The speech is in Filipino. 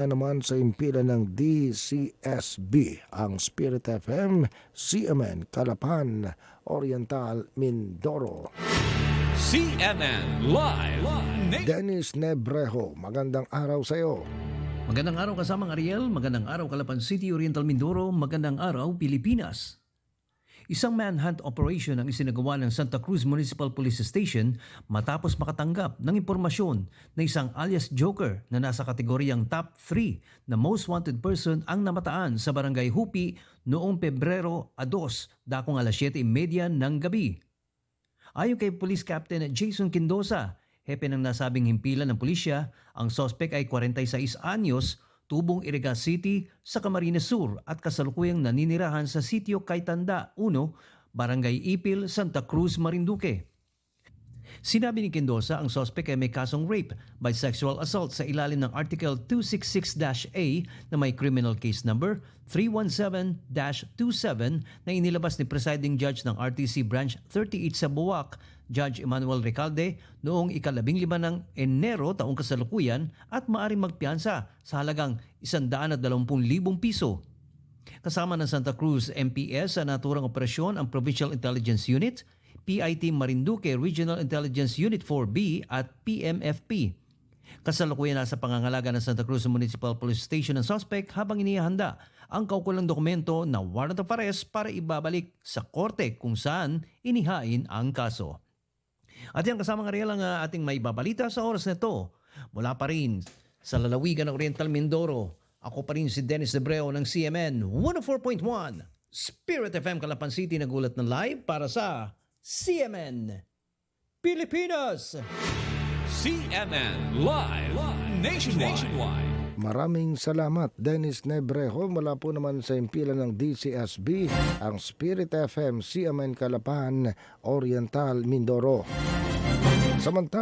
na naman sa impila ng DCSB, ang Spirit FM, CMN, Calapan, Oriental, Mindoro. CNN Live Nation. Dennis Nebrejo, magandang araw sa iyo. Magandang araw kasamang Ariel, magandang araw Calapan City, Oriental Mindoro, magandang araw Pilipinas. Isang manhunt operation ang isinagawa ng Santa Cruz Municipal Police Station matapos makatanggap ng impormasyon na isang alias Joker na nasa kategoryang top 3 na most wanted person ang namataan sa Barangay Hupi noong Pebrero 2, dakong alas 7:30 ng gabi. Ayon kay Police Captain Jason Quindosa, hepe ng nasabing himpilan ng pulisya, ang sospek ay 46 anyos, tubong Iriga City sa Camarines Sur at kasalukuyang naninirahan sa sitio Kaitanda 1, Barangay Ipil, Santa Cruz, Marinduque. Sinabi ni Quindosa ang sospek ay may kasong rape by sexual assault sa ilalim ng Article 266-A na may criminal case number 317-27 na inilabas ni Presiding Judge ng RTC Branch 38 sa Buwak, Judge Emmanuel Recalde, noong 15 ng Enero taong kasalukuyan at maaaring magpiyansa sa halagang 120,000 piso. Kasama ng Santa Cruz MPS sa naturang operasyon ang Provincial Intelligence Unit, PIT Marinduque Regional Intelligence Unit 4B at PMFP. Kasalukuyan nasa pangangalaga ng Santa Cruz Municipal Police Station ang suspect habang inihahanda ang kaukulang dokumento na warrant of arrest para ibabalik sa korte kung saan inihain ang kaso. At yan kasamang Ariel ang ating may babalita sa oras na ito. Mula pa rin sa lalawigan ng Oriental Mindoro, ako pa rin si Dennis Debreo ng CMN 104.1 Spirit FM Calapan City, nagulat ng live para sa CMN Pilipinas. CNN Live Nationwide. Maraming salamat, Dennis Nebrejo. Mula po naman sa impila ng DCSB, ang Spirit FM, CMN, Calapan, Oriental, Mindoro. Samantala,